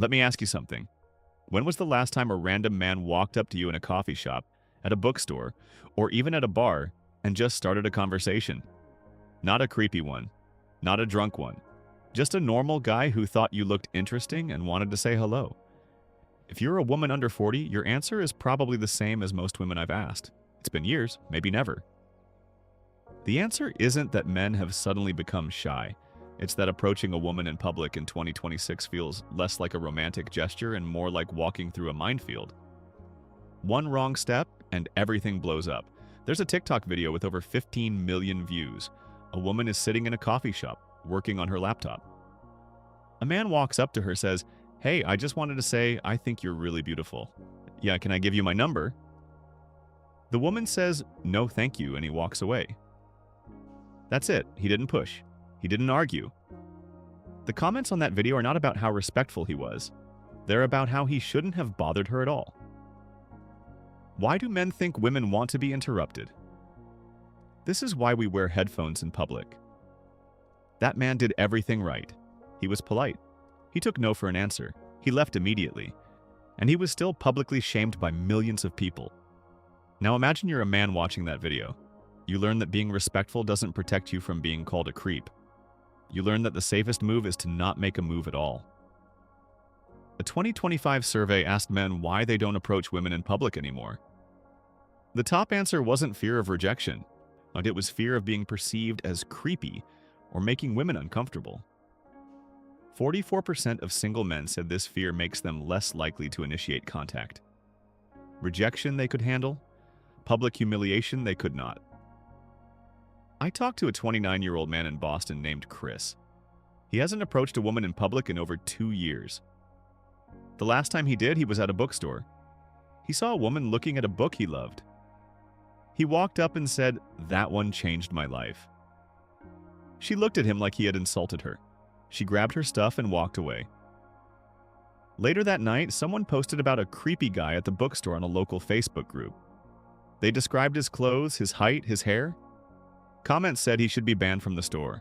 Let me ask you something. When was the last time a random man walked up to you in a coffee shop, at a bookstore, or even at a bar and just started a conversation? Not a creepy one, not a drunk one, just a normal guy who thought you looked interesting and wanted to say hello. If you're a woman under 40, your answer is probably the same as most women I've asked. It's been years, maybe never. The answer isn't that men have suddenly become shy. It's that approaching a woman in public in 2026 feels less like a romantic gesture and more like walking through a minefield. One wrong step and everything blows up. There's a TikTok video with over 15 million views. A woman is sitting in a coffee shop, working on her laptop. A man walks up to her, says, "Hey, I just wanted to say, I think you're really beautiful. Yeah, can I give you my number?" The woman says, "No, thank you," and he walks away. That's it. He didn't push. He didn't argue. The comments on that video are not about how respectful he was. They're about how he shouldn't have bothered her at all. Why do men think women want to be interrupted? This is why we wear headphones in public. That man did everything right. He was polite. He took no for an answer. He left immediately. And he was still publicly shamed by millions of people. Now imagine you're a man watching that video. You learn that being respectful doesn't protect you from being called a creep. You learn that the safest move is to not make a move at all. A 2025 survey asked men why they don't approach women in public anymore. The top answer wasn't fear of rejection, but it was fear of being perceived as creepy or making women uncomfortable. 44% of single men said this fear makes them less likely to initiate contact. Rejection they could handle, public humiliation they could not. I talked to a 29-year-old man in Boston named Chris. He hasn't approached a woman in public in over 2 years. The last time he did, he was at a bookstore. He saw a woman looking at a book he loved. He walked up and said, "That one changed my life." She looked at him like he had insulted her. She grabbed her stuff and walked away. Later that night, someone posted about a creepy guy at the bookstore on a local Facebook group. They described his clothes, his height, his hair. Comments said he should be banned from the store.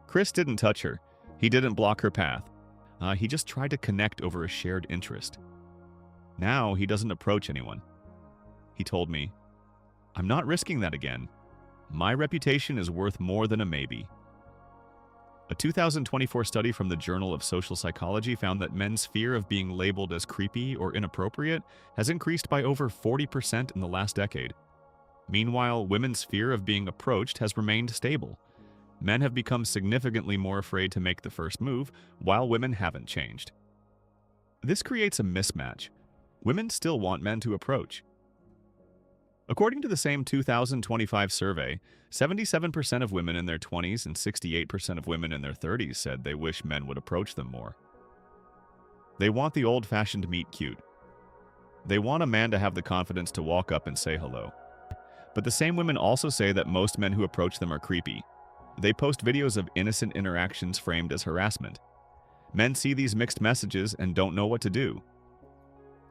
Chris didn't touch her. He didn't block her path. He just tried to connect over a shared interest. Now he doesn't approach anyone. He told me, "I'm not risking that again. My reputation is worth more than a maybe." A 2024 study from the Journal of Social Psychology found that men's fear of being labeled as creepy or inappropriate has increased by over 40% in the last decade. Meanwhile, women's fear of being approached has remained stable. Men have become significantly more afraid to make the first move, while women haven't changed. This creates a mismatch. Women still want men to approach. According to the same 2025 survey, 77% of women in their 20s and 68% of women in their 30s said they wish men would approach them more. They want the old-fashioned meet cute. They want a man to have the confidence to walk up and say hello. But the same women also say that most men who approach them are creepy. They post videos of innocent interactions framed as harassment. Men see these mixed messages and don't know what to do.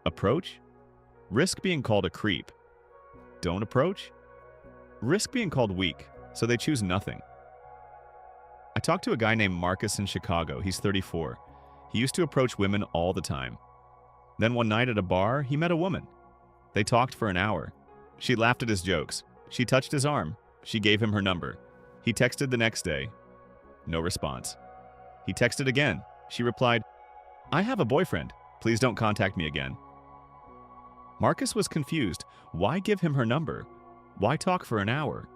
Approach? Risk being called a creep. Don't approach? Risk being called weak, so they choose nothing. I talked to a guy named Marcus in Chicago. He's 34. He used to approach women all the time. Then one night at a bar, he met a woman. They talked for an hour. She laughed at his jokes. She touched his arm. She gave him her number. He texted the next day. No response. He texted again. She replied, "I have a boyfriend. Please don't contact me again." Marcus was confused. Why give him her number? Why talk for an hour?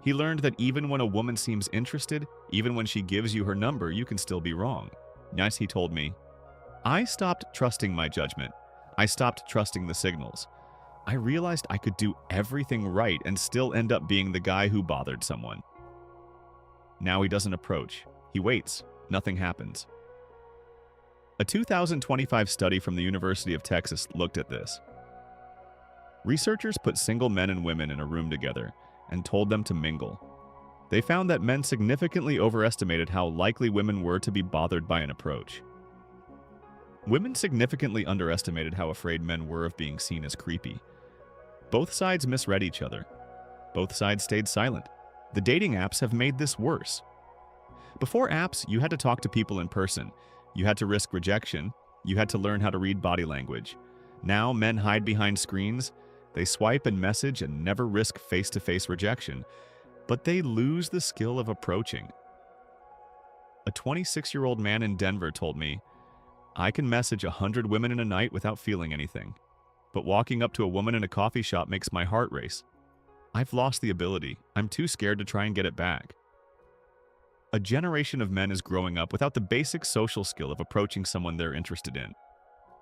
He learned that even when a woman seems interested, even when she gives you her number, you can still be wrong. Yes, he told me. I stopped trusting my judgment. I stopped trusting the signals. I realized I could do everything right and still end up being the guy who bothered someone. Now he doesn't approach. He waits. Nothing happens. A 2025 study from the University of Texas looked at this. Researchers put single men and women in a room together and told them to mingle. They found that men significantly overestimated how likely women were to be bothered by an approach. Women significantly underestimated how afraid men were of being seen as creepy. Both sides misread each other. Both sides stayed silent. The dating apps have made this worse. Before apps, you had to talk to people in person. You had to risk rejection. You had to learn how to read body language. Now men hide behind screens. They swipe and message and never risk face-to-face rejection. But they lose the skill of approaching. A 26-year-old man in Denver told me, "I can message 100 women in a night without feeling anything. But walking up to a woman in a coffee shop makes my heart race. I've lost the ability. I'm too scared to try and get it back." A generation of men is growing up without the basic social skill of approaching someone they're interested in.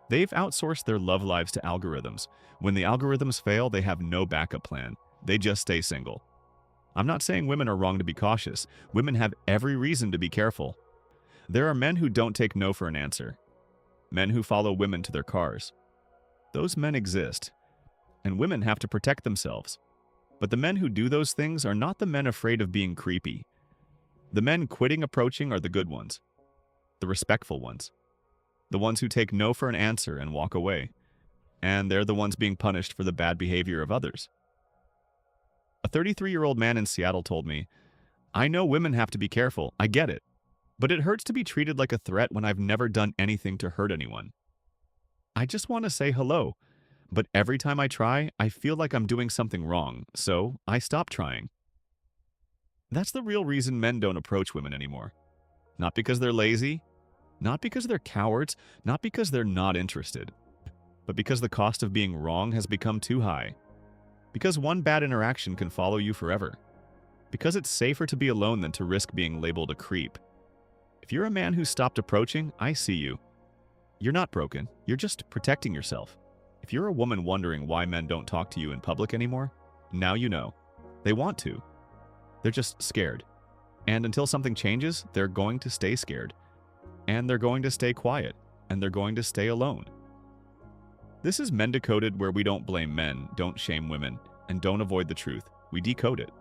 They've outsourced their love lives to algorithms. When the algorithms fail, they have no backup plan. They just stay single. I'm not saying women are wrong to be cautious. Women have every reason to be careful. There are men who don't take no for an answer. Men who follow women to their cars. Those men exist, and women have to protect themselves. But the men who do those things are not the men afraid of being creepy. The men quitting approaching are the good ones, the respectful ones, the ones who take no for an answer and walk away. And they're the ones being punished for the bad behavior of others. A 33-year-old man in Seattle told me, "I know women have to be careful, I get it, but it hurts to be treated like a threat when I've never done anything to hurt anyone. I just want to say hello, but every time I try, I feel like I'm doing something wrong, so I stop trying." That's the real reason men don't approach women anymore. Not because they're lazy, not because they're cowards, not because they're not interested, but because the cost of being wrong has become too high. Because one bad interaction can follow you forever. Because it's safer to be alone than to risk being labeled a creep. If you're a man who stopped approaching, I see you. You're not broken, you're just protecting yourself. If you're a woman wondering why men don't talk to you in public anymore, now you know. They want to. They're just scared. And until something changes, they're going to stay scared. And they're going to stay quiet. And they're going to stay alone. This is Men Decoded, where we don't blame men, don't shame women, and don't avoid the truth. We decode it.